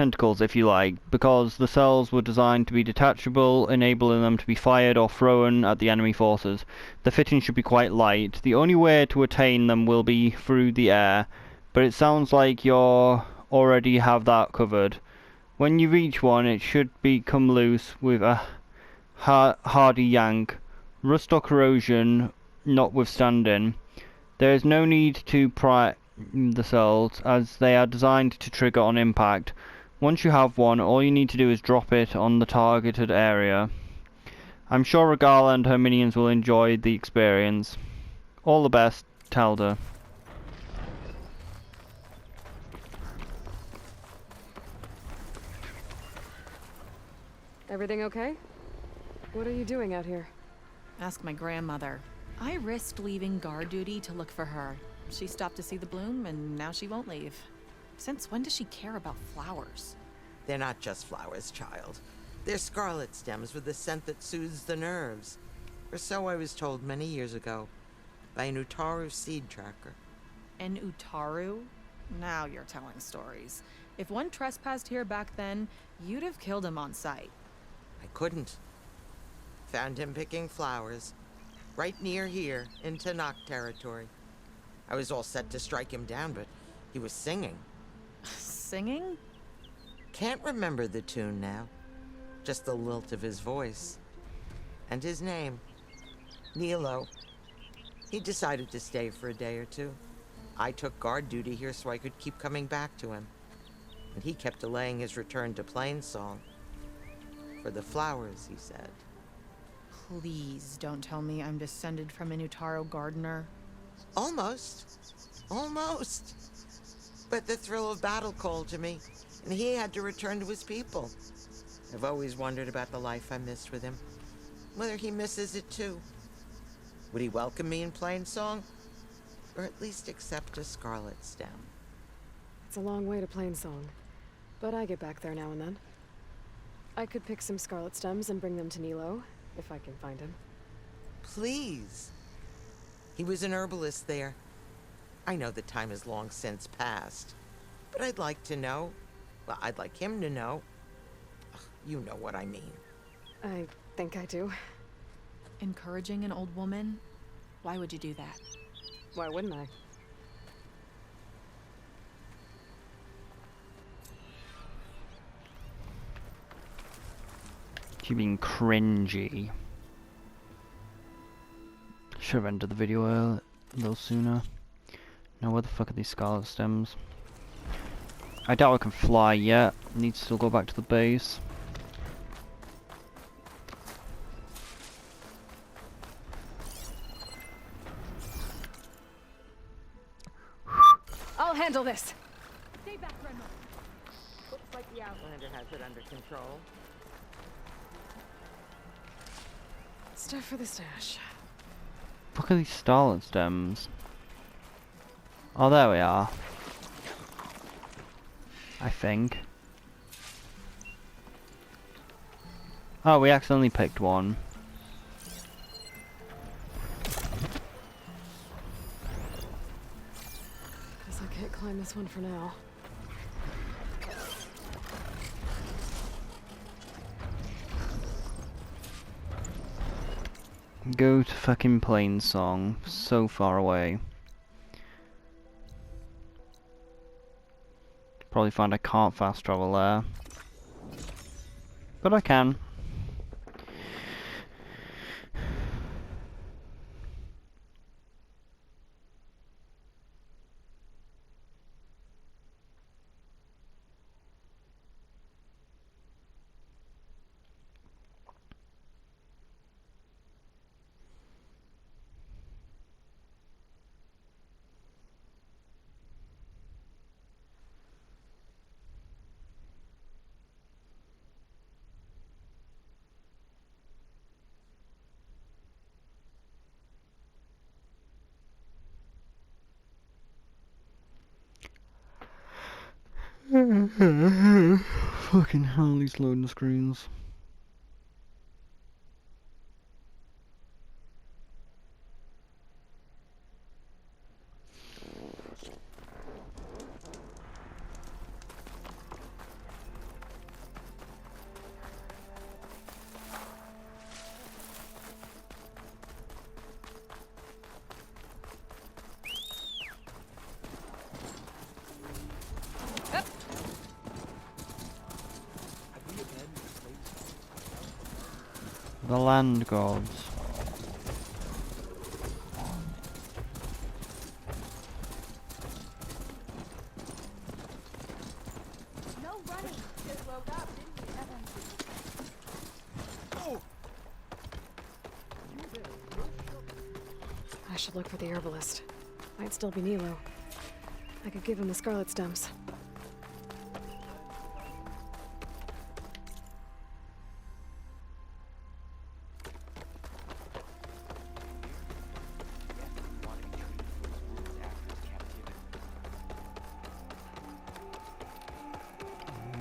tentacles, if you like, because the cells were designed to be detachable, enabling them to be fired or thrown at the enemy forces. The fitting should be quite light. The only way to attain them will be through the air, but it sounds like you already have that covered. When you reach one, it should become loose with a hardy yank. Rust or corrosion notwithstanding, there is no need to pry the cells, as they are designed to trigger on impact. Once you have one, all you need to do is drop it on the targeted area. I'm sure Regala and her minions will enjoy the experience. All the best, Talda. Everything okay? What are you doing out here? Ask my grandmother. I risked leaving guard duty to look for her. She stopped to see the bloom, and now she won't leave. Since when does she care about flowers? They're not just flowers, child. They're scarlet stems with a scent that soothes the nerves. Or so I was told many years ago, by an Utaru seed tracker. An Utaru? Now you're telling stories. If one trespassed here back then, you'd have killed him on sight. I couldn't. Found him picking flowers, right near here, in Tanakh territory. I was all set to strike him down, but he was singing. Singing? Can't remember the tune now. Just the lilt of his voice. And his name. Nilo. He decided to stay for a day or two. I took guard duty here so I could keep coming back to him. And he kept delaying his return to Plainsong. For the flowers, he said. Please don't tell me I'm descended from an Utaru gardener. Almost. Almost. But the thrill of battle called to me, and he had to return to his people. I've always wondered about the life I missed with him. Whether he misses it too. Would he welcome me in Plainsong? Or at least accept a scarlet stem? It's a long way to Plainsong, but I get back there now and then. I could pick some scarlet stems and bring them to Nilo, if I can find him. Please. He was an herbalist there. I know the time has long since passed, but I'd like to know. Well, I'd like him to know. Ugh, you know what I mean. I think I do. Encouraging an old woman? Why would you do that? Why wouldn't I? You being cringy. Should have ended the video a little sooner. Now where the fuck are these scarlet stems? I doubt I can fly yet. Need to still go back to the base. I'll handle this! Stay back, Grandma! Looks like the Outlander has it under control. Stuff for the stash. Fuck are these scarlet stems? Oh, there we are. I think. Oh, we accidentally picked one. Guess I can't climb this one for now. Go to fucking Plainsong. So far away. Probably find I can't fast travel there. But I can. Fucking hell, these loading screens. The land gods. No running. Just woke up, didn't we, Evan? I should look for the herbalist. Might still be Nilo. I could give him the scarlet stems.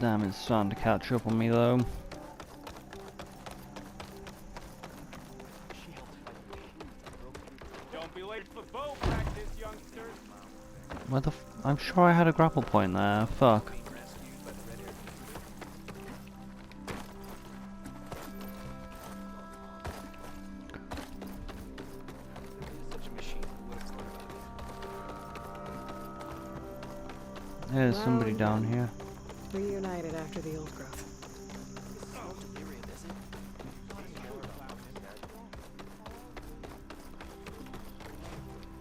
Damn, it's starting to catch up on me though. Don't be late for boat practice, youngsters. Where the I'm sure I had a grapple point there. Fuck. There's somebody down here. Reunited after the old growth.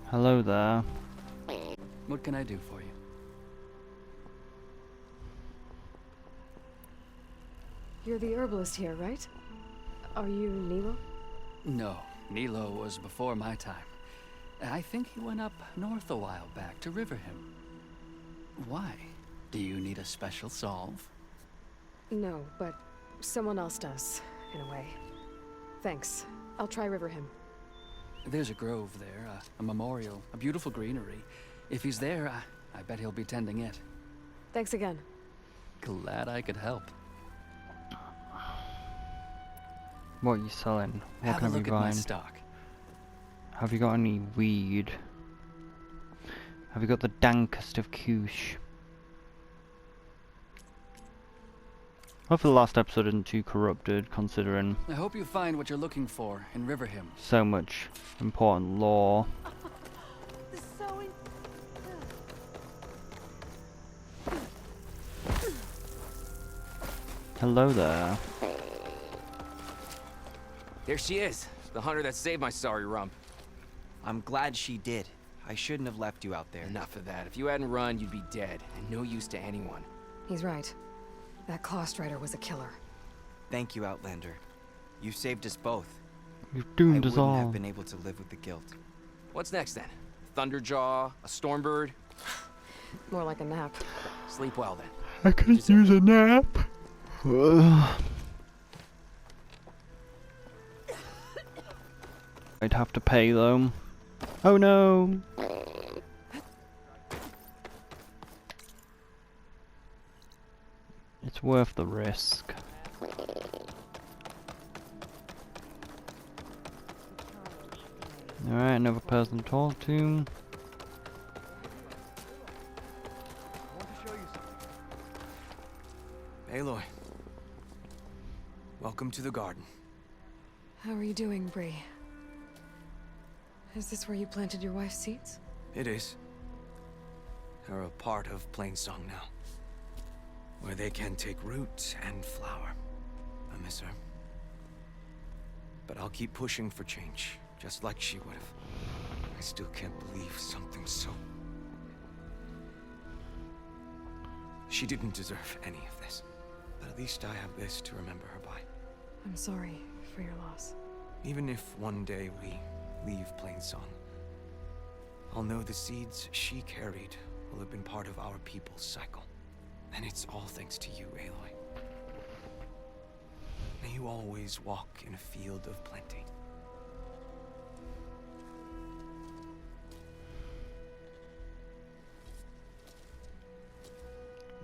Hello there. What can I do for you? You're the herbalist here, right? Are you Nilo? No, Nilo was before my time. I think he went up north a while back to Riverhim. Why? Do you need a special solve? No, but someone else does, in a way. Thanks. I'll try Riverhim. There's a grove there, a memorial, a beautiful greenery. If he's there, I bet he'll be tending it. Thanks again. Glad I could help. What are you selling? What Have can a I look be at my buying? stock. Have you got any weed? Have you got the dankest of kush? Hopefully the last episode isn't too corrupted, considering I hope you find what you're looking for in Riverhim. so much important lore. The sewing. Hello there. There she is, the hunter that saved my sorry rump. I'm glad she did. I shouldn't have left you out there. Enough of that. If you hadn't run, you'd be dead, and no use to anyone. He's right. That Claw Strider was a killer. Thank you, Outlander. You saved us both. You've I doomed us wouldn't all. have been able to live with the guilt. What's next then? Thunderjaw? A Stormbird? More like a nap. Sleep well then. I could use a nap. I'd have to pay though. Oh no! It's worth the risk. Alright, another person to talk to. Aloy. Welcome to the garden. How are you doing, Bree? Is this where you planted your wife's seeds? It is. They're a part of Plainsong now. Where they can take root and flower. I miss her. But I'll keep pushing for change, just like she would have. I still can't believe something so... She didn't deserve any of this. But at least I have this to remember her by. I'm sorry for your loss. Even if one day we leave Plainsong, I'll know the seeds she carried will have been part of our people's cycle. And it's all thanks to you, Aloy. May you always walk in a field of plenty.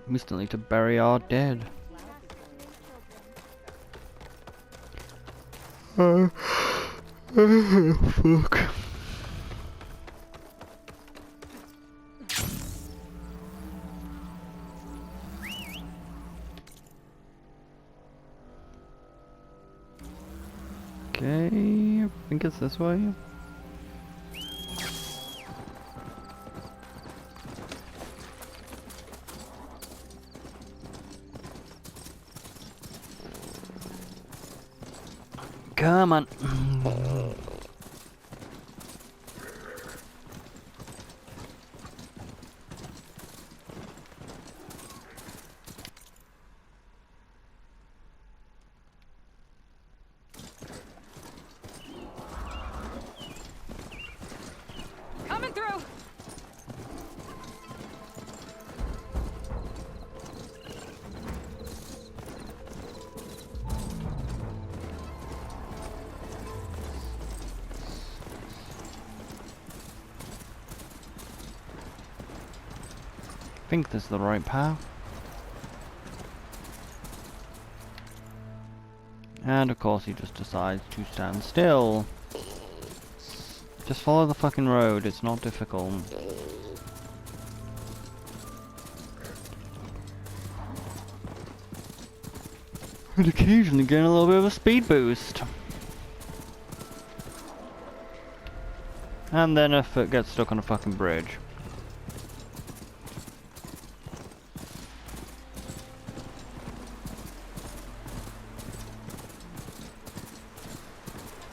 We still need to bury our dead. Fuck. Okay, I think it's this way. Come on. Coming through! I think this is the right path. And of course he just decides to stand still. Just follow the fucking road, it's not difficult. And occasionally getting a little bit of a speed boost. And then if it gets stuck on a fucking bridge.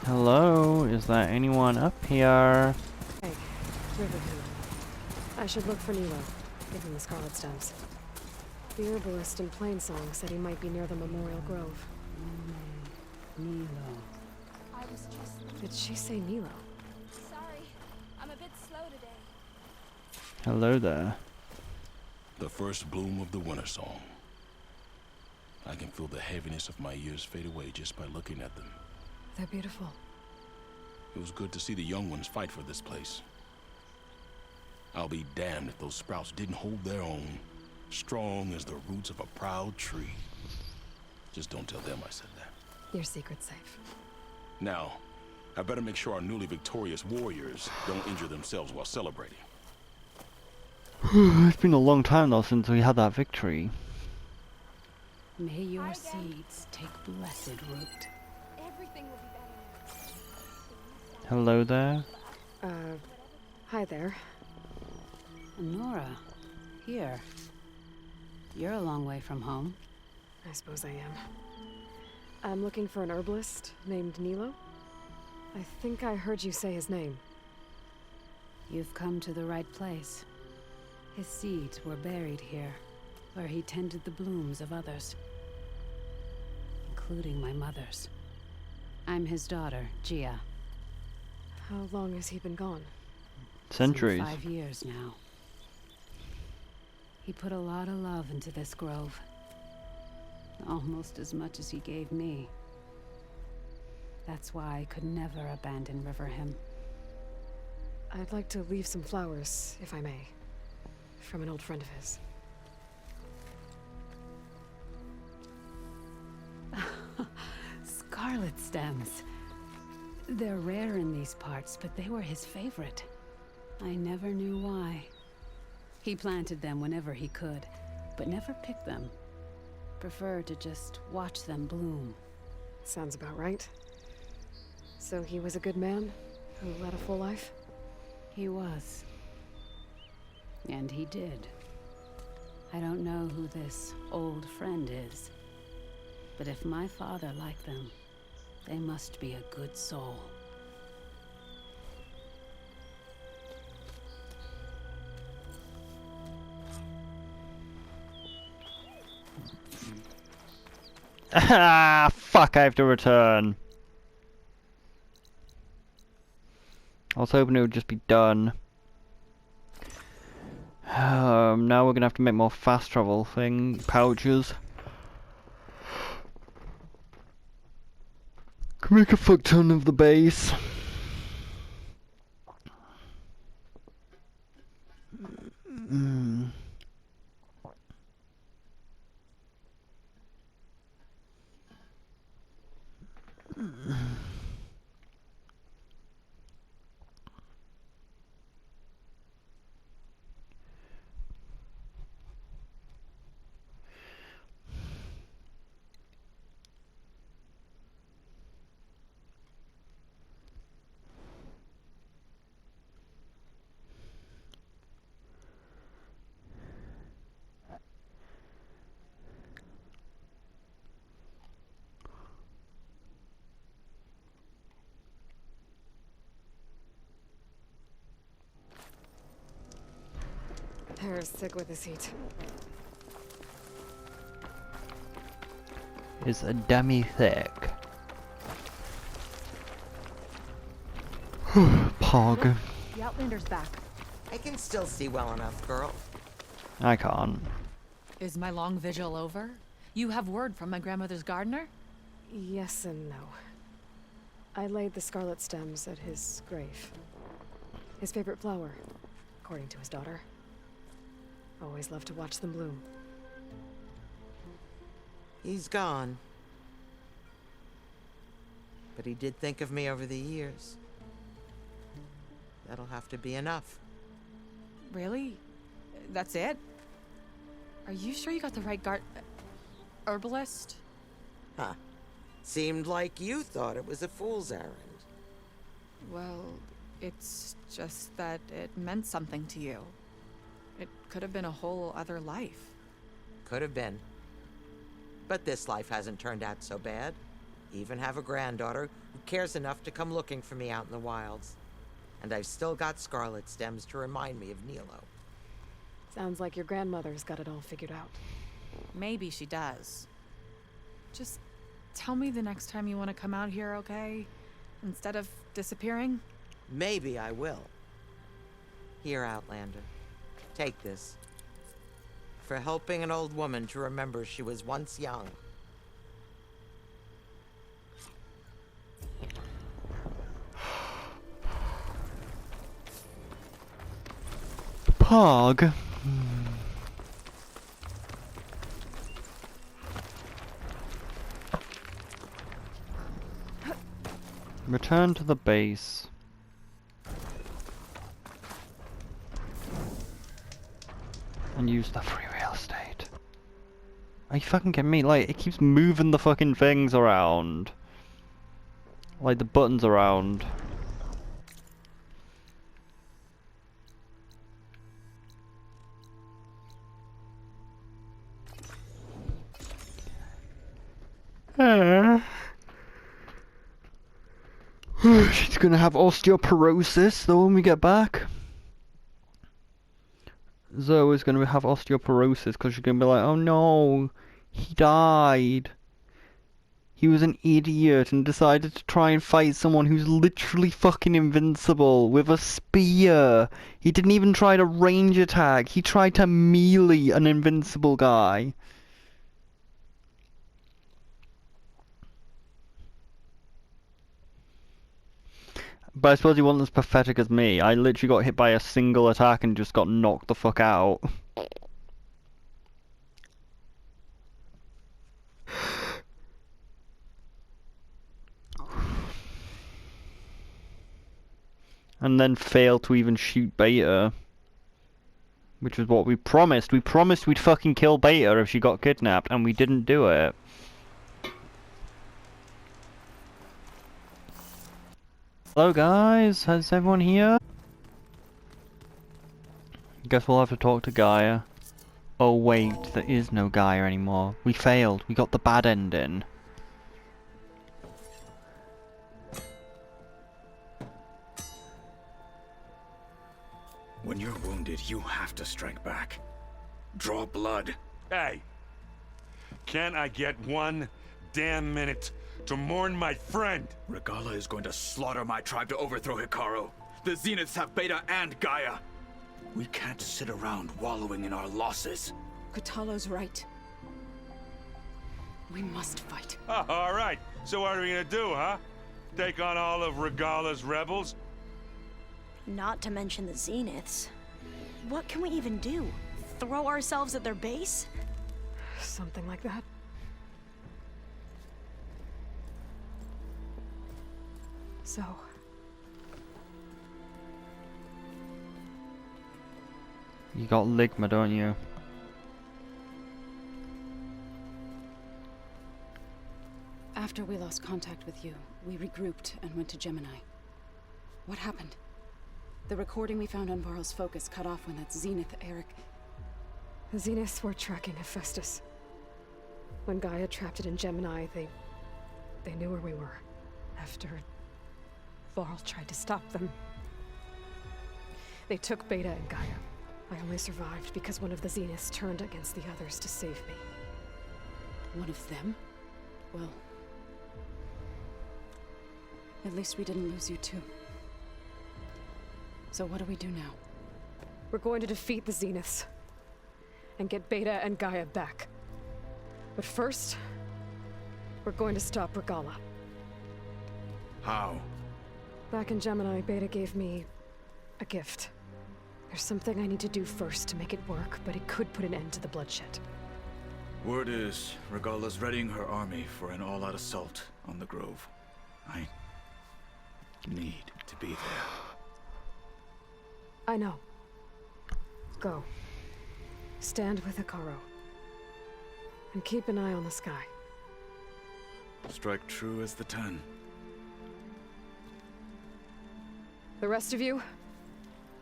Hello, is there anyone up here? Hey, Riverview. I should look for Nilo. Give him the scarlet stems. The herbalist in Plainsong said he might be near the Memorial Grove. Nilo. I was just Did she say Nilo? sorry. I'm a bit slow today. Hello there. The first bloom of the winter song. I can feel the heaviness of my years fade away just by looking at them. They're beautiful. It was good to see the young ones fight for this place. I'll be damned if those sprouts didn't hold their own, strong as the roots of a proud tree. Just don't tell them I said that. Your secret's safe. Now, I better make sure our newly victorious warriors don't injure themselves while celebrating. It's been a long time though since we had that victory. May your Hi, seeds take blessed root. Everything will be better now. Hello there. Hi there. Nora, here. You're a long way from home. I suppose I am. I'm looking for an herbalist named Nilo. I think I heard you say his name. You've come to the right place. His seeds were buried here, where he tended the blooms of others, including my mother's. I'm his daughter, Gia. How long has he been gone? Centuries. Some 5 years now. He put a lot of love into this grove. Almost as much as he gave me. That's why I could never abandon Riverhim. I'd like to leave some flowers, if I may. From an old friend of his. Scarlet stems. They're rare in these parts, but they were his favorite. I never knew why. He planted them whenever he could, but never picked them. Preferred to just watch them bloom. Sounds about right. So he was a good man who led a full life? He was. And he did. I don't know who this old friend is, but if my father liked them, they must be a good soul. Ah, fuck, I have to return. I was hoping it would just be done. Now we're gonna have to make more fast travel pouches. Can make a fuck ton of the base. hair is thick with this heat. It's a dummy thick. Pog. The Outlander's back. I can still see well enough, girl. I can't. Is my long vigil over? You have word from my grandmother's gardener? Yes and no. I laid the scarlet stems at his grave. His favorite flower, according to his daughter. Always loved to watch them bloom. He's gone. But he did think of me over the years. That'll have to be enough. Really? That's it? Are you sure you got the right herbalist? Huh. Seemed like you thought it was a fool's errand. Well, it's just that it meant something to you. It could have been a whole other life. Could have been. But this life hasn't turned out so bad. Even have a granddaughter who cares enough to come looking for me out in the wilds. And I've still got scarlet stems to remind me of Nilo. Sounds like your grandmother's got it all figured out. Maybe she does. Just tell me the next time you want to come out here, okay? Instead of disappearing? Maybe I will. Here, Outlander. Take this. For helping an old woman to remember she was once young. Pog. Return to the base. And use the free real estate. Are you fucking kidding me? Like, it keeps moving the fucking things around. Like, the buttons around. She's gonna have osteoporosis though when we get back. Zoe's gonna have osteoporosis because she's gonna be like, oh no, he died. He was an idiot and decided to try and fight someone who's literally fucking invincible with a spear. He didn't even try to range attack. He tried to melee an invincible guy. But I suppose he wasn't as pathetic as me. I literally got hit by a single attack and just got knocked the fuck out. And then failed to even shoot Beta. Which was what we promised. We promised we'd fucking kill Beta if she got kidnapped, and we didn't do it. Hello guys, is everyone here? Guess we'll have to talk to Gaia. Oh wait, there is no Gaia anymore. We failed, we got the bad ending. When you're wounded, you have to strike back. Draw blood. Hey! Can't I get one damn minute to mourn my friend? Regala is going to slaughter my tribe to overthrow Hikaru. The Zeniths have Beta and Gaia. We can't sit around wallowing in our losses. Kutalo's right. We must fight. Oh, all right. So what are we gonna do, huh? Take on all of Regala's rebels? Not to mention the Zeniths. What can we even do? Throw ourselves at their base? Something like that. So... You got Ligma, don't you? After we lost contact with you, we regrouped and went to Gemini. What happened? The recording we found on Varl's focus cut off when that Zenith, Eric... The Zeniths were tracking Hephaestus. When Gaia trapped it in Gemini, they knew where we were. After Varl tried to stop them. They took Beta and Gaia. I only survived because one of the Zeniths turned against the others to save me. One of them? Well, at least we didn't lose you too. So what do we do now? We're going to defeat the Zeniths and get Beta and Gaia back. But first, we're going to stop Regala. How? Back in Gemini, Beta gave me a gift. There's something I need to do first to make it work, but it could put an end to the bloodshed. Word is, Regala's readying her army for an all-out assault on the Grove. I need to be there. I know. Go. Stand with Hikaru. And keep an eye on the sky. Strike true as the 10. The rest of you,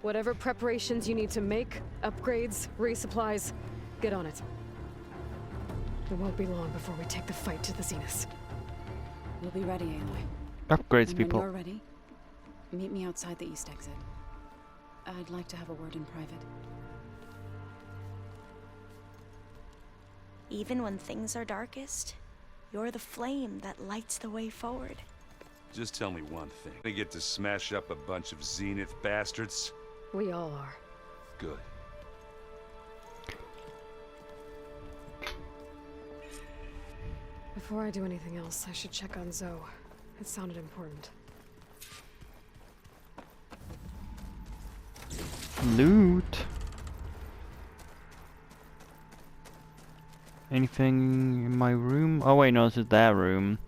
whatever preparations you need to make, upgrades, resupplies, get on it. It won't be long before we take the fight to the Zeniths. We'll be ready, Aloy. Upgrades, And people. when you're ready, meet me outside the east exit. I'd like to have a word in private. Even when things are darkest, you're the flame that lights the way forward. Just tell me one thing. They get to smash up a bunch of Zenith bastards? We all are. Good. Before I do anything else, I should check on Zoe. It sounded important. Loot. Anything in my room? Oh wait, no, this is their room.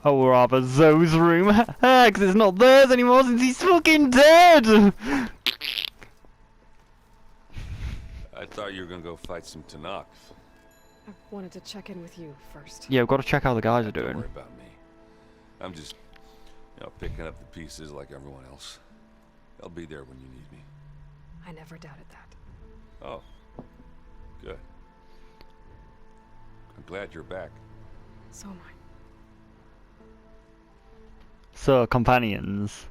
Oh, or rather Zoe's room. Because it's not theirs anymore since he's fucking dead! I thought you were gonna go fight some Tanakh. I wanted to check in with you first. Yeah, we've got to check how the guys are Don't doing. worry about me. I'm just, picking up the pieces like everyone else. I'll be there when you need me. I never doubted that. Oh, good. I'm glad you're back. So am I. So, companions.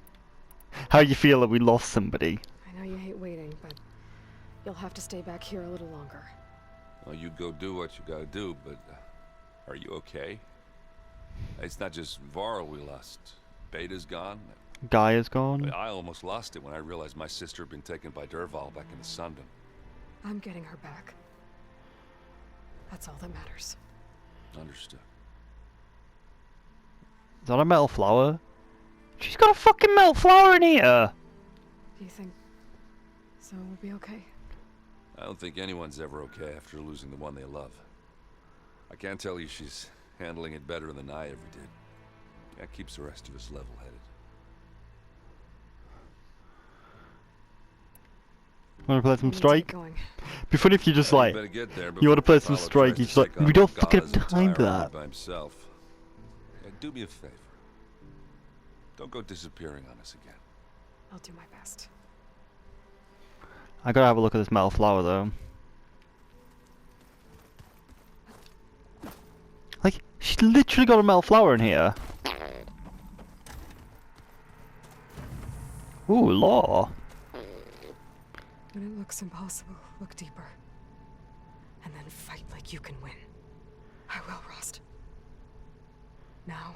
How do you feel that we lost somebody? I know you hate waiting, but you'll have to stay back here a little longer. Well, you go do what you gotta do, but are you okay? It's not just Varl we lost. Beta's gone. Gaia's gone. I almost lost it when I realized my sister had been taken by Derval back in the Sundom. I'm getting her back. That's all that matters. Understood. Is that a metal flower? She's got a fucking metal flower in here! Do you think Zoe will be okay? I don't think anyone's ever okay after losing the one they love. I can't tell you she's handling it better than I ever did. That keeps the rest of us level-headed. Wanna play some I need to get Strike? going. Be funny if you just like, better get there you wanna before play some Fowler Strike, tries you to just like, take on we don't Regala's fucking have time for entire army that. by himself. Yeah, do me a favor. Don't go disappearing on us again. I'll do my best. I gotta have a look at this metal flower though. Like, she's literally got a metal flower in here. Ooh, law. When it looks impossible, look deeper. And then fight like you can win. I will, Rost. Now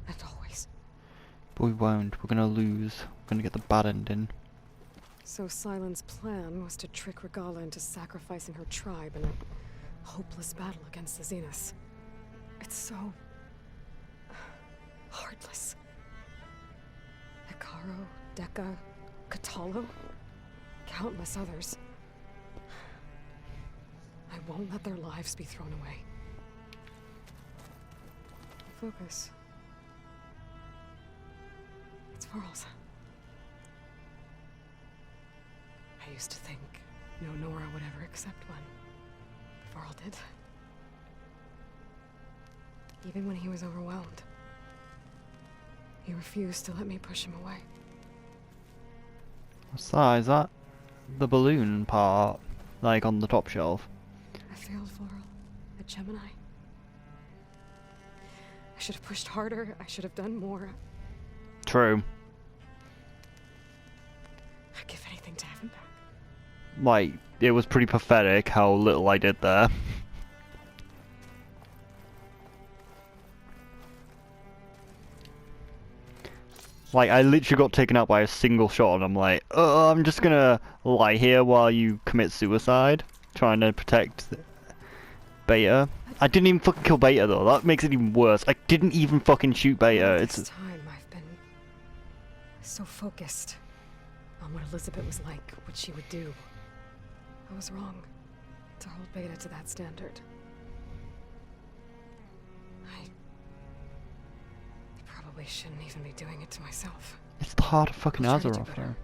and always. But we won't. We're gonna lose. We're gonna get the bad ending. So Silent's plan was to trick Regala into sacrificing her tribe in a hopeless battle against the Zeniths. It's so heartless. Hikaru, Deka, Katalo, countless others. I won't let their lives be thrown away. Focus. It's Varl's. I used to think no Nora would ever accept one. Varl did. Even when he was overwhelmed. He refused to let me push him away. What's that? Is that the balloon part? Like on the top shelf? I failed Varl at Gemini. I should have pushed harder. I should have done more. True. I'd give anything to have him back. Like, it was pretty pathetic how little I did there. Like, I literally got taken out by a single shot, and I'm like, oh, I'm just gonna lie here while you commit suicide, trying to protect Beta. I didn't even fucking kill Beta, though. That makes it even worse. I didn't even fucking shoot Beta. This time I've been so focused on what Elizabeth was like, what she would do. I was wrong to hold Beta to that standard. I probably shouldn't even be doing it to myself. It's the heart of fucking I'll try to do Azeroth, better.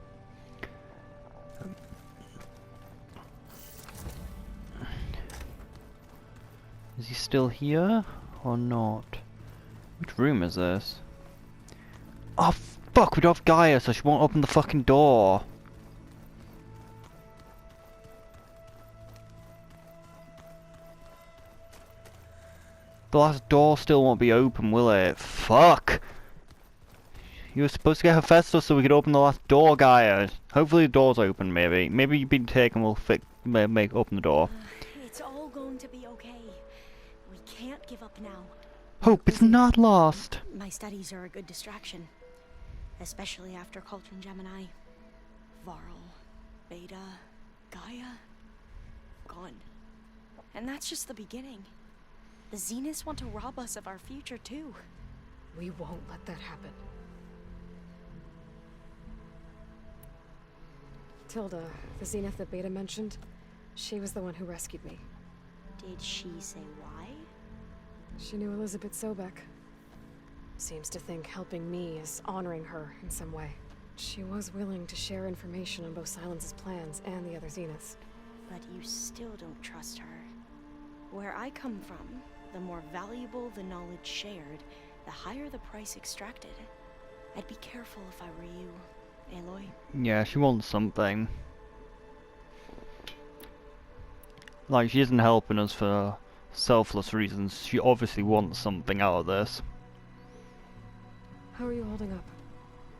though. Is he still here or not? Which room is this? Oh fuck, we don't have Gaia, so she won't open the fucking door. The last door still won't be open, will it? Fuck! You were supposed to get Hephaestus so we could open the last door, Gaia. Hopefully the door's open, maybe. Maybe you've been taken, we'll open the door. It's all going to be okay. We can't give up now. Hope is not lost. My studies are a good distraction. Especially after Cauldron Gemini. Varl, Beta, Gaia. Gone. And that's just the beginning. The Zeniths want to rob us of our future, too. We won't let that happen. Tilda, the Zenith that Beta mentioned, she was the one who rescued me. Did she say why? She knew Elizabeth Sobek. Seems to think helping me is honoring her in some way. She was willing to share information on both Silence's plans and the other Zeniths. But you still don't trust her. Where I come from, the more valuable the knowledge shared, the higher the price extracted. I'd be careful if I were you, Aloy. Yeah, she wants something. Like, she isn't helping us for selfless reasons. She obviously wants something out of this. How are you holding up?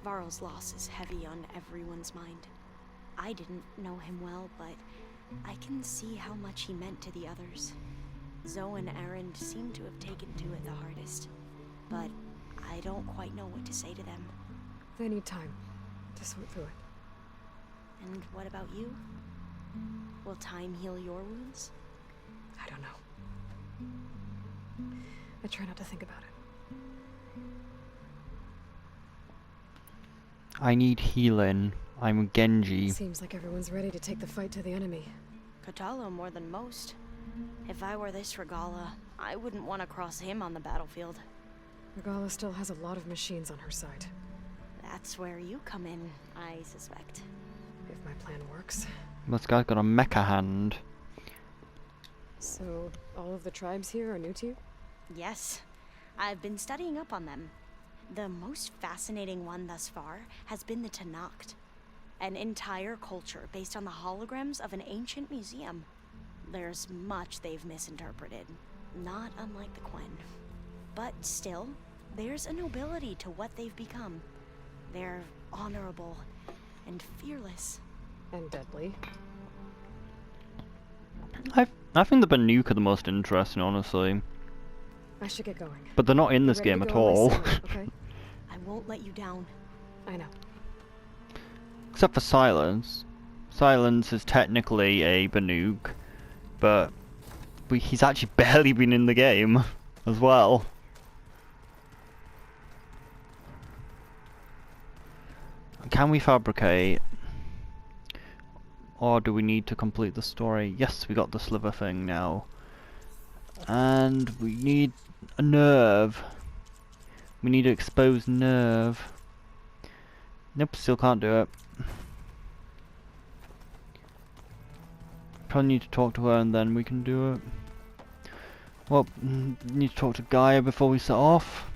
Varl's loss is heavy on everyone's mind. I didn't know him well, but I can see how much he meant to the others. Zoe and Erend seem to have taken to it the hardest, but I don't quite know what to say to them. They need time to sort through it. And what about you? Will time heal your wounds? I don't know. I try not to think about it. I need healing. I'm Genji. Seems like everyone's ready to take the fight to the enemy. Kotallo more than most. If I were this Regala, I wouldn't want to cross him on the battlefield. Regala still has a lot of machines on her side. That's where you come in, I suspect. If my plan works. This guy's got a mecha hand. So, all of the tribes here are new to you? Yes. I've been studying up on them. The most fascinating one thus far has been the Tenakth. An entire culture based on the holograms of an ancient museum. There's much they've misinterpreted, not unlike the Quen. But still, there's a nobility to what they've become. They're honorable and fearless. And deadly. I think the Banuk are the most interesting, honestly. I should get going. But they're not in this Ready game to at go on my all. solo, okay? I won't let you down. I know. Except for Silence. Silence is technically a Banuk, but he's actually barely been in the game as well. Can we fabricate? Or do we need to complete the story? Yes, we got the sliver thing now. And we need a nerve. We need to expose nerve. Nope, still can't do it. Probably need to talk to her and then we can do it. Well, need to talk to Gaia before we set off.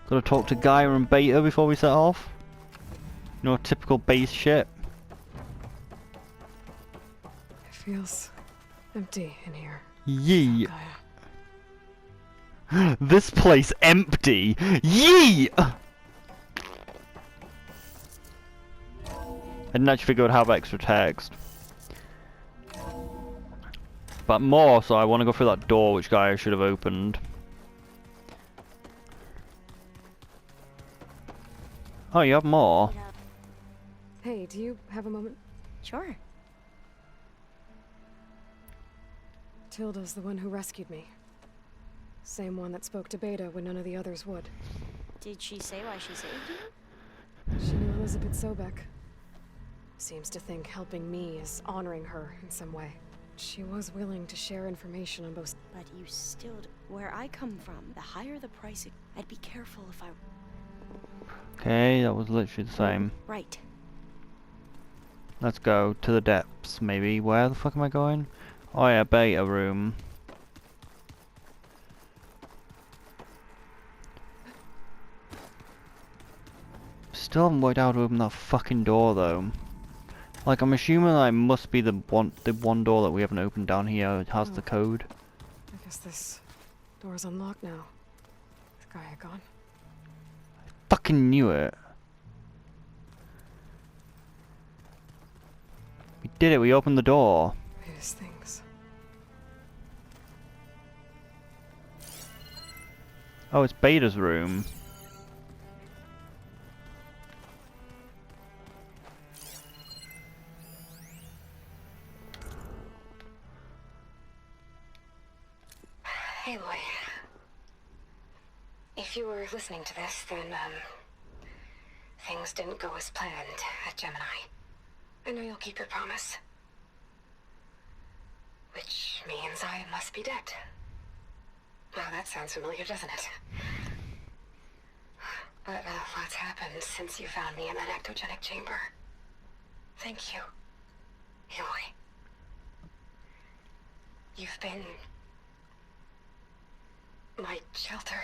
Gotta talk to Gaia and Beta before we set off. You know, typical base shit. It feels empty in here. Yee. This place empty. Yee. I didn't actually figure it would have extra text. But more, so I want to go through that door which guy should have opened. Oh, you have more? Hey, do you have a moment? Sure. Tilda's the one who rescued me. Same one that spoke to Beta when none of the others would. Did she say why she saved you? She knew Elizabeth Sobek. Seems to think helping me is honoring her in some way. She was willing to share information on both. But you still... Where I come from, the higher the price... I'd be careful if I... Okay, that was literally the same. Right. Let's go to the depths, maybe. Where the fuck am I going? Oh yeah, beta room. Still haven't worked out how to open that fucking door though. Like, I'm assuming that must be the one door that we haven't opened down here. It has the code. I guess this door's unlocked now. Is Gaia gone? Fucking knew it. We did it, we opened the door. These things. Oh, it's Beta's room. Aloy, if you were listening to this, then, things didn't go as planned at Gemini. I know you'll keep your promise. Which means I must be dead. Well, that sounds familiar, doesn't it? But a lot's happened since you found me in that ectogenic chamber. Thank you, Aloy. You've been... my shelter.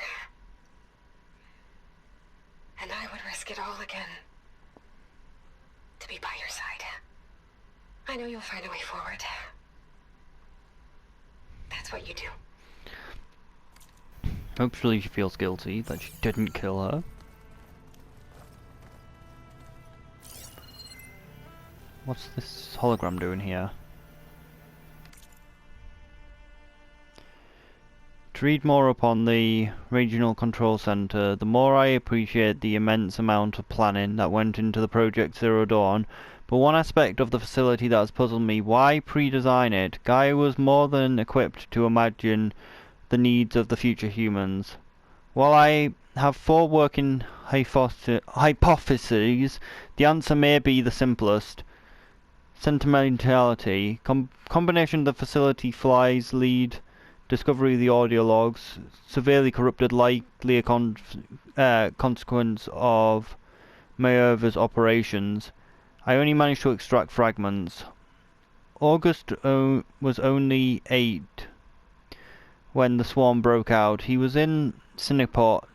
And I would risk it all again to be by your side. I know you'll find a way forward. That's what you do. Hopefully she feels guilty that she didn't kill her. What's this hologram doing here? To read more upon the Regional Control Center, the more I appreciate the immense amount of planning that went into the Project Zero Dawn, but one aspect of the facility that has puzzled me: why pre-design it? Gaia was more than equipped to imagine the needs of the future humans. While I have 4 working hypotheses, the answer may be the simplest. Sentimentality. Combination of the facility flies lead, discovery of the audio logs, severely corrupted, likely a consequence of Mayova's operations. I only managed to extract fragments. August was only 8 when the swarm broke out. He was in Singapore,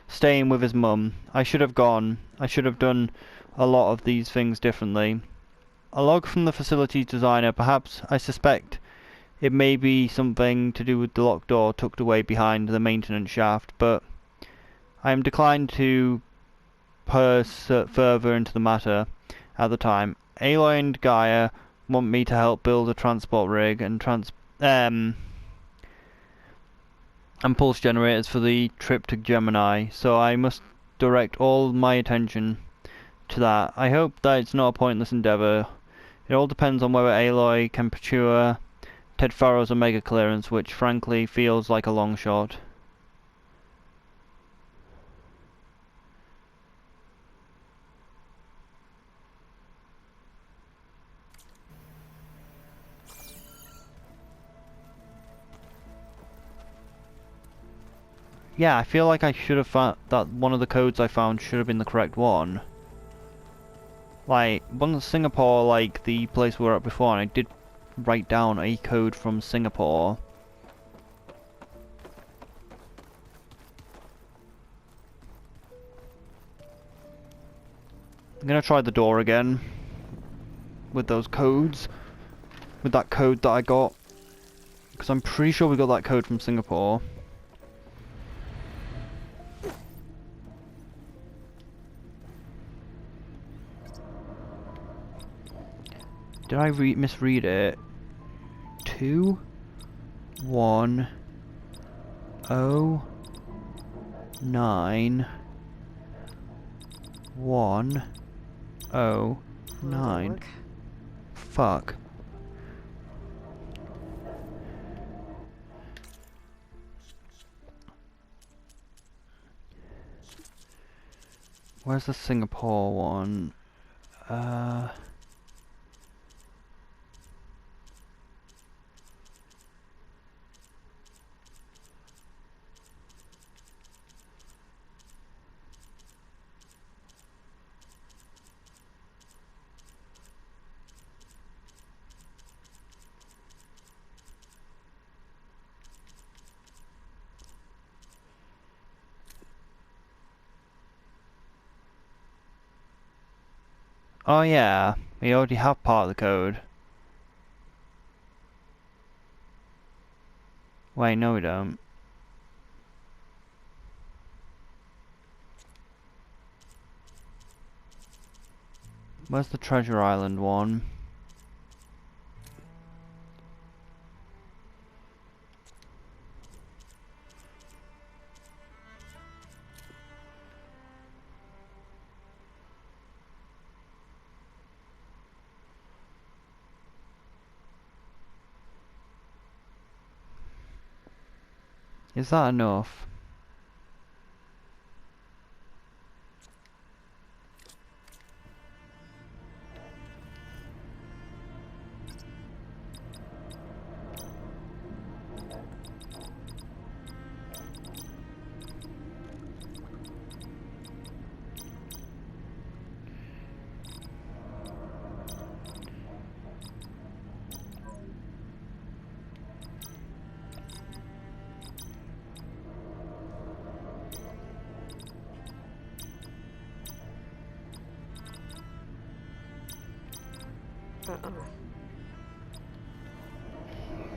staying with his mum. I should have gone. I should have done a lot of these things differently. A log from the facility's designer. Perhaps, I suspect, it may be something to do with the locked door tucked away behind the maintenance shaft, but I am declined to purse further into the matter at the time. Aloy and Gaia want me to help build a transport rig and pulse generators for the trip to Gemini, so I must direct all my attention to that. I hope that it's not a pointless endeavour. It all depends on whether Aloy can procure Ted Farrow's Omega clearance, which frankly feels like a long shot. Yeah, I feel like I should have found that one of the codes I found should have been the correct one. Like, wasn't Singapore like the place we were at before, and I did write down a code from Singapore. I'm gonna try the door again with those codes, with that code that I got, because I'm pretty sure we got that code from Singapore. Did I misread it? 2 1 0 9 1 0 9. Fuck. Where's the Singapore one? Oh yeah, we already have part of the code. Wait, no we don't. Where's the Treasure Island one? Is that enough?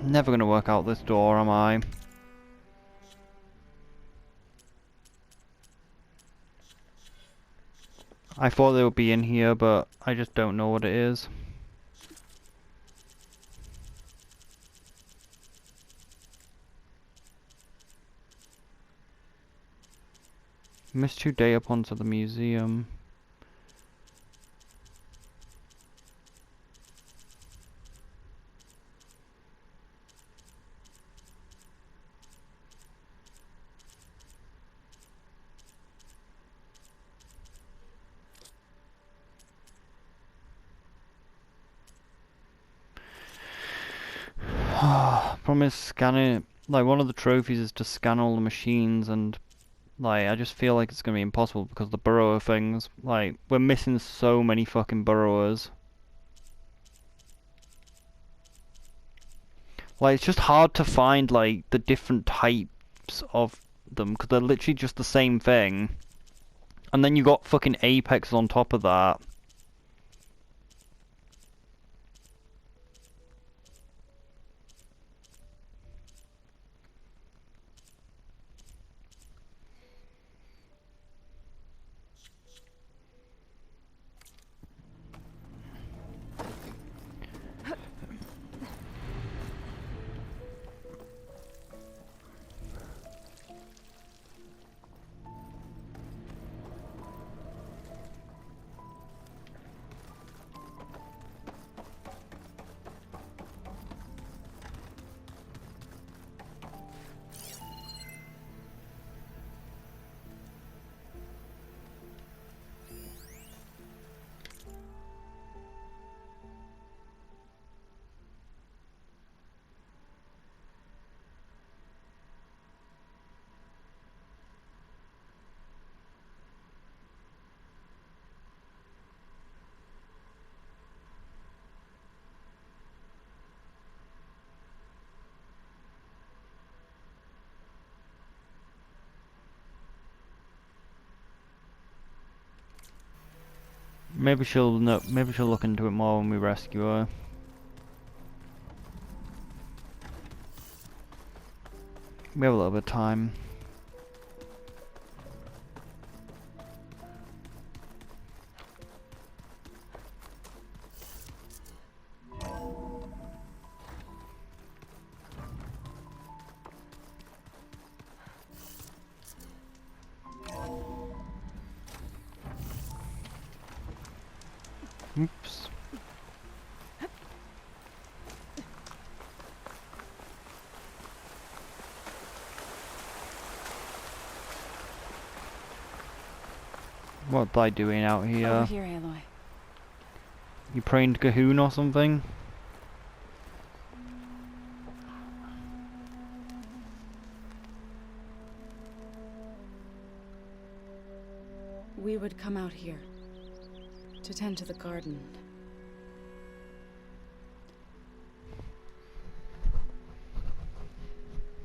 Never gonna work out this door, am I? I thought they would be in here, but I just don't know what it is. Missed 2 data points at the museum. Problem is scanning, like one of the trophies is to scan all the machines, and like I just feel like it's gonna be impossible because of the burrower things. Like we're missing so many fucking burrowers. Like it's just hard to find like the different types of them because they're literally just the same thing. And then you got fucking Apex on top of that. Maybe she'll know, maybe she'll look into it more when we rescue her. We have a little bit of time. Oops. What are they doing out Over here? here, Aloy. You praying to Cahoon or something? We would come out here to tend to the garden.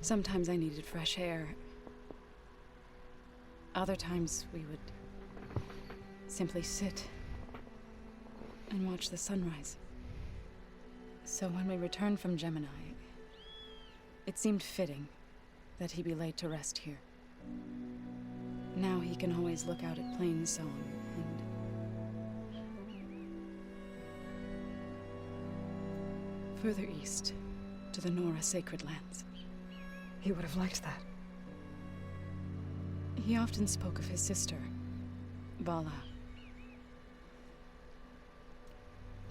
Sometimes I needed fresh air. Other times we would simply sit and watch the sunrise. So when we returned from Gemini, it seemed fitting that he be laid to rest here. Now he can always look out at Plain Song and further east to the Nora Sacred Lands. He would have liked that. He often spoke of his sister, Vala.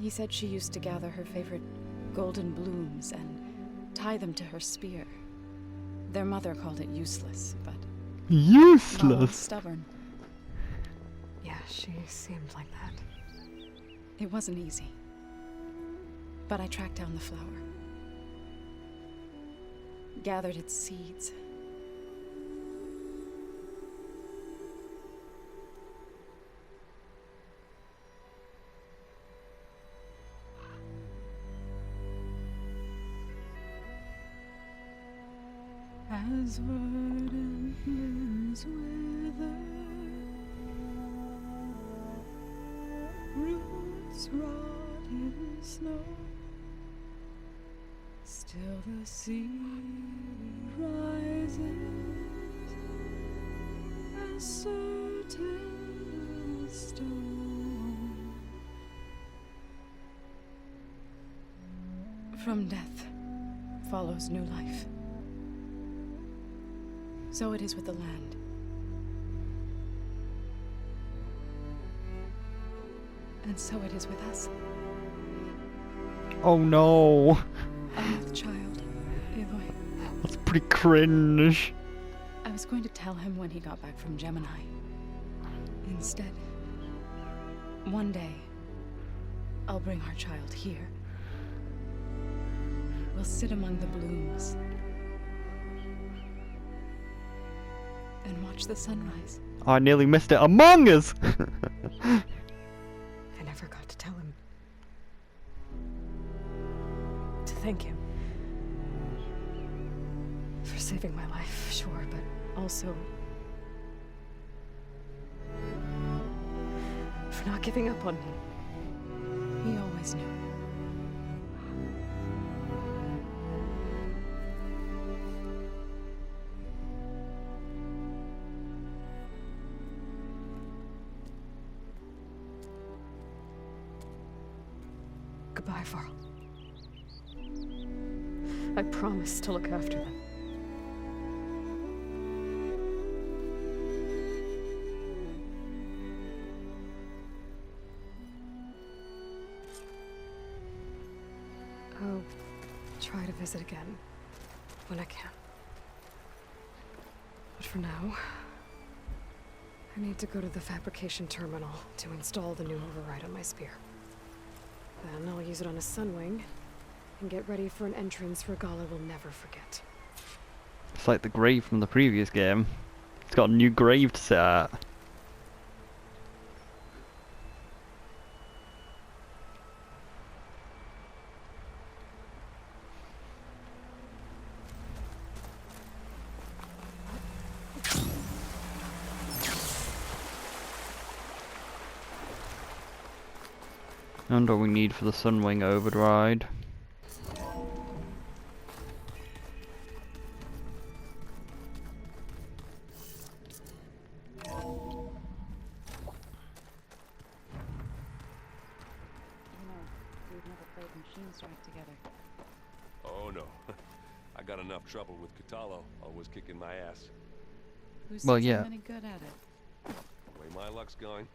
He said she used to gather her favorite golden blooms and tie them to her spear. Their mother called it useless, but Vala was stubborn. Yeah, she seemed like that. It wasn't easy. But I tracked down the flower. Gathered its seeds. As verdant limbs wither, roots rot in snow, still the sea rises as certain as stone. From death follows new life. So it is with the land. And so it is with us. Oh no! Earth child, Aloy. That's pretty cringe. I was going to tell him when he got back from Gemini. Instead, one day, I'll bring our child here. We'll sit among the blooms and watch the sunrise. I nearly missed it. Among Us! I never got to tell him. To thank him. For saving my life, sure, but also for not giving up on me. He always knew. Goodbye, Varl. I promise to look after them. I'll try to visit again when I can. But for now, I need to go to the fabrication terminal to install the new override on my spear. Then I'll use it on a sunwing and get ready for an entrance Regala will never forget. It's like the grave from the previous game. It's got a new grave to sit at. And what we need for the Sunwing override. Oh no. I got enough trouble with Catalo, always kicking my ass. Who's Well, yeah. any good at it? The way my luck's going,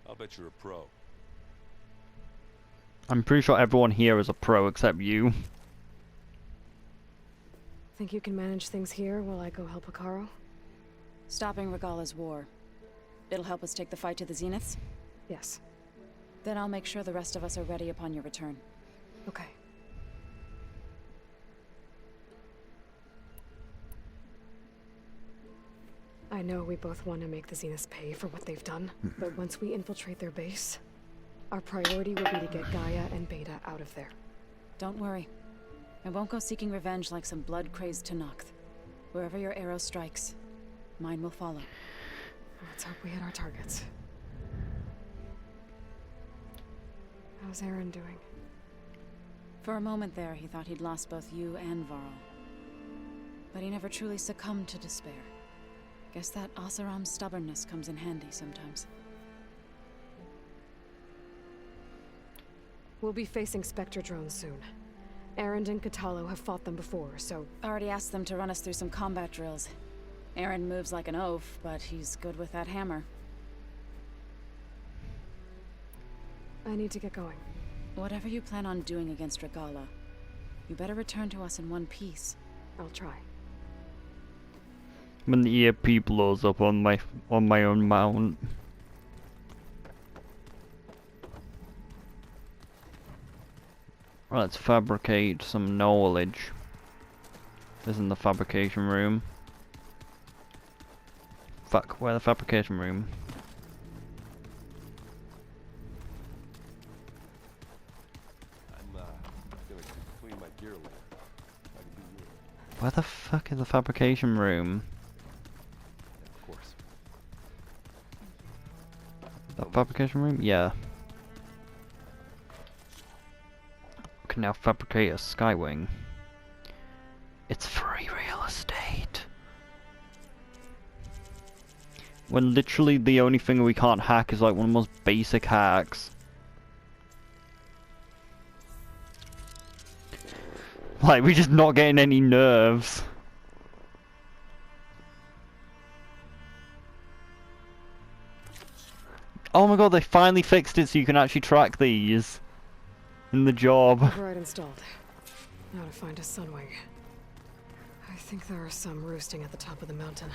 I'll bet you're a pro. I'm pretty sure everyone here is a pro except you. Think you can manage things here while I go help Hikaru? Stopping Regala's war. It'll help us take the fight to the Zeniths? Yes. Then I'll make sure the rest of us are ready upon your return. Okay. I know we both want to make the Zeniths pay for what they've done, but once we infiltrate their base, our priority will be to get Gaia and Beta out of there. Don't worry. I won't go seeking revenge like some blood-crazed Tenakth. Wherever your arrow strikes, mine will follow. Let's hope we hit our targets. How's Aaron doing? For a moment there, he thought he'd lost both you and Varl. But he never truly succumbed to despair. Guess that Oseram's stubbornness comes in handy sometimes. We'll be facing Spectre drones soon. Aaron and Katalo have fought them before, so... Already asked them to run us through some combat drills. Aaron moves like an oaf, but he's good with that hammer. I need to get going. Whatever you plan on doing against Regala, you better return to us in one piece. I'll try. When the EMP blows up on my own mount. Let's fabricate some knowledge. This is in the fabrication room. Fuck, where the fabrication room? I'm gonna clean my gear later. Where the fuck is the fabrication room? Of course. The fabrication room? Yeah. Can now fabricate a skywing. It's free real estate. When literally the only thing we can't hack is like one of the most basic hacks. Like, we're just not getting any nerves. Oh my god, they finally fixed it so you can actually track these in the job. Override installed. Now to find a sunwing. I think there are some roosting at the top of the mountain.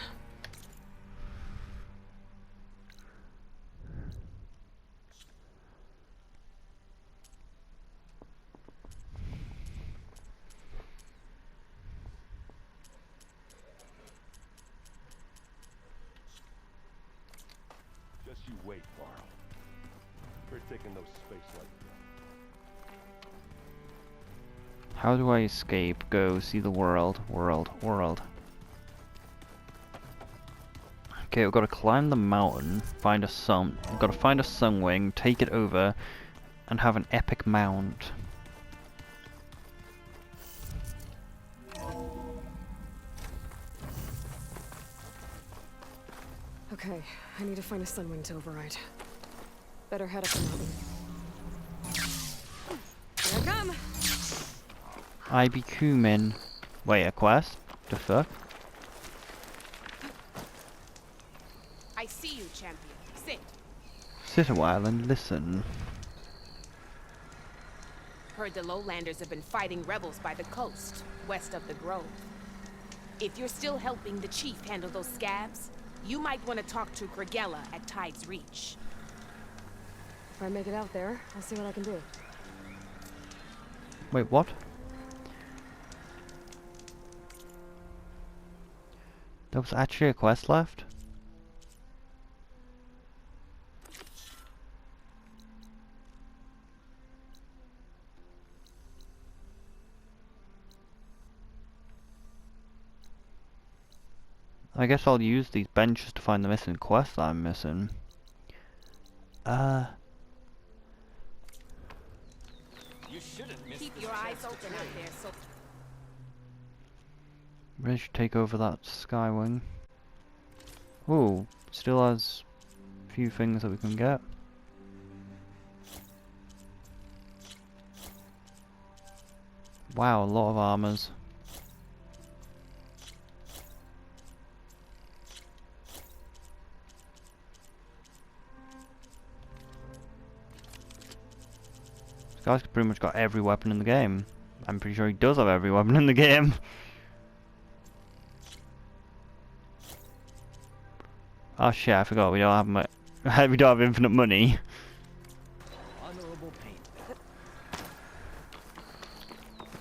Just you wait, Varl. We're taking those space like How do I escape? Go see the world, world, world. Okay, we've got to climb the mountain, find a sun. We've got to find a sunwing, take it over, and have an epic mount. Okay, I need to find a sunwing to override. Better head up the mountain. Here I come! I be cumin. Wait, a quest? The fuck? I see you, champion. Sit. Sit a while and listen. Heard the lowlanders have been fighting rebels by the coast, west of the grove. If you're still helping the chief handle those scabs, you might want to talk to Gregella at Tide's Reach. If I make it out there, I'll see what I can do. Wait, what? There was actually a quest left? I guess I'll use these benches to find the missing quest that I'm missing. You shouldn't miss. Keep your eyes open out there, so. Really should take over that skywing. Ooh, still has a few things that we can get. Wow, a lot of armors. Guy's pretty much got every weapon in the game. I'm pretty sure he does have every weapon in the game. Oh shit, I forgot we don't have we don't have infinite money. Honorable pain.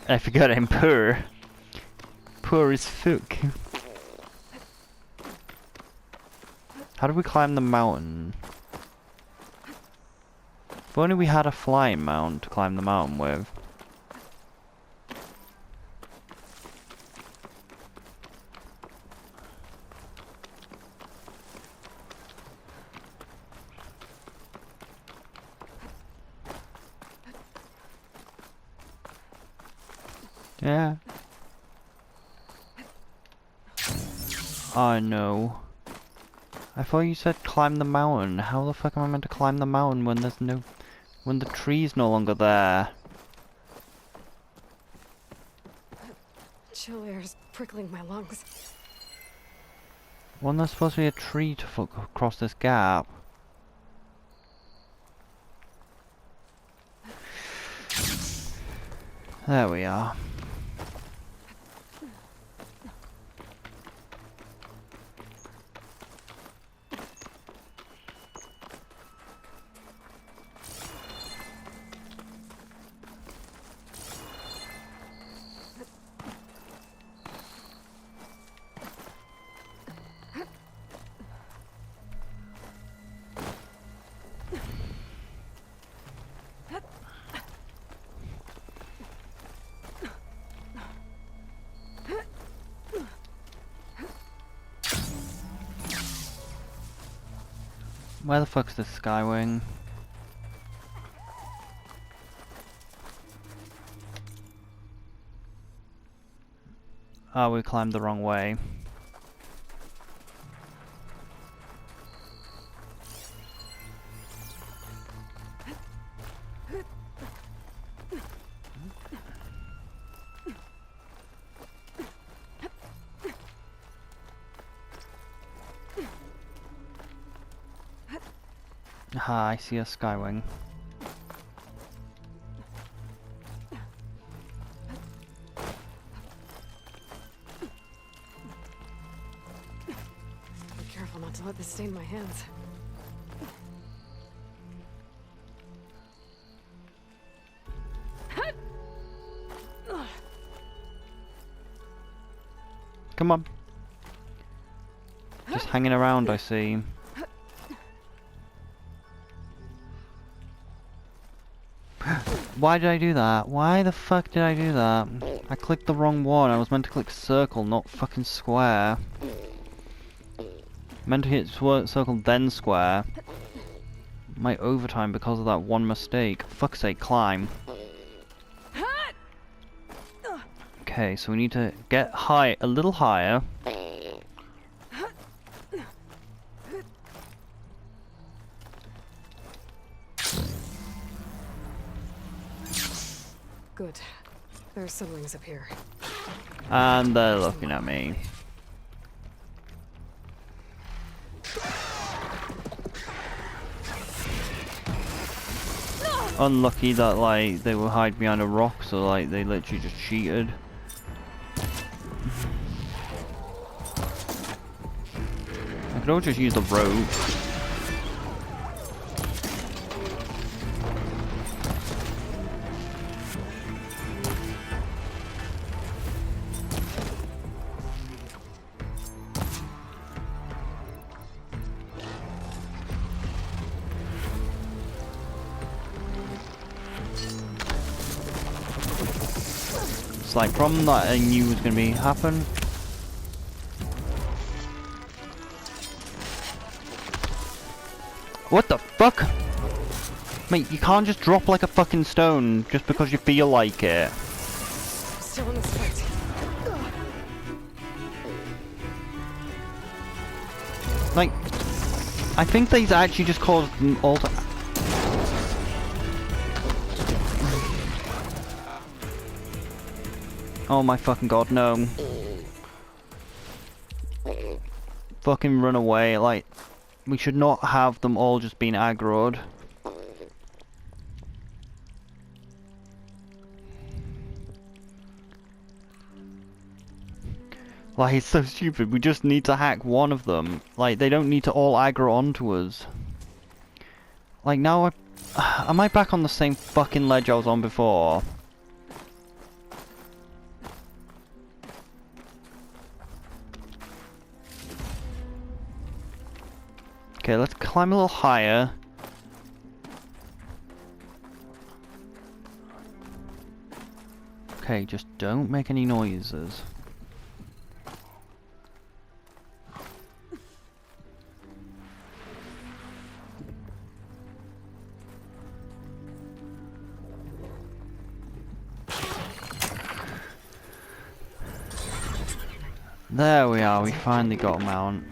I forgot I'm poor. Poor as fuck. How do we climb the mountain? If only we had a flying mount to climb the mountain with. Yeah. Oh no. I thought you said climb the mountain. How the fuck am I meant to climb the mountain when there's no... when the tree's no longer there? Chill air is prickling my lungs. Wasn't there supposed to be a tree to cross this gap? There we are. Where the fuck's the Skywing? Oh, we climbed the wrong way. Aha, I see a Skywing. Be careful not to let this stain my hands. Come on. Just hanging around, I see. Why did I do that? Why the fuck did I do that? I clicked the wrong one. I was meant to click circle, not fucking square. Meant to hit circle then square. My overtime because of that one mistake. Fuck's sake, climb. Okay, so we need to get high, a little higher. Good. There are sunwings up here. And they're looking at me. Unlucky that, like, they were hide behind a rock, so, like, they literally just cheated. I could always just use the rope. Slight problem that I knew was going to happen. What the fuck? Mate, you can't just drop like a fucking stone just because you feel like it. Still in this fight. Like, I think these actually just caused all to... Oh my fucking god, no. Fucking run away, like, we should not have them all just being aggroed. Like, it's so stupid. We just need to hack one of them. Like, they don't need to all aggro onto us. Like, now am I back on the same fucking ledge I was on before? Okay, let's climb a little higher. Okay, just don't make any noises. There we are, we finally got a mount.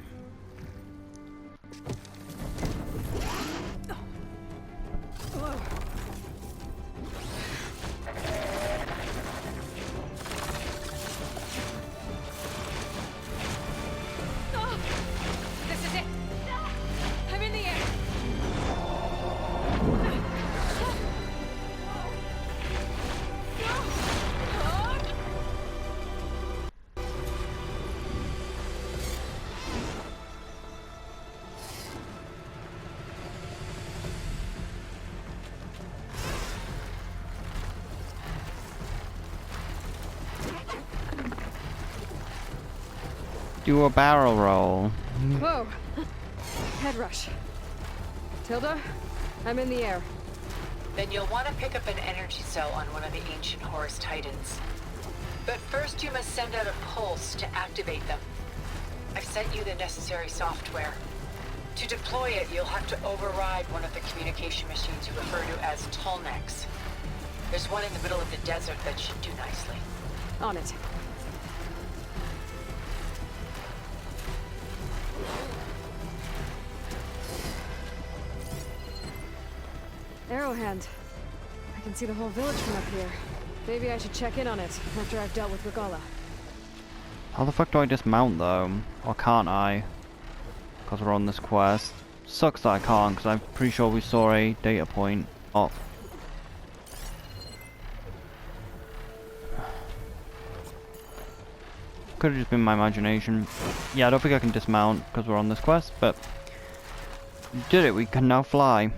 This is it! I'm in the air! Do a barrel roll. Whoa! Head rush. Tilda, I'm in the air. Then you'll want to pick up an energy cell on one of the ancient Horus Titans. But first you must send out a pulse to activate them. I've sent you the necessary software. To deploy it, you'll have to override one of the communication machines you refer to as Tolnecs. There's one in the middle of the desert that should do nicely. On it. Arrowhand. I can see the whole village from up here. Maybe I should check in on it after I've dealt with Regala. How the fuck do I dismount though? Or can't I? Because we're on this quest. Sucks that I can't, because I'm pretty sure we saw a data point. Oh. Could have just been my imagination. Yeah, I don't think I can dismount because we're on this quest, but we did it, we can now fly.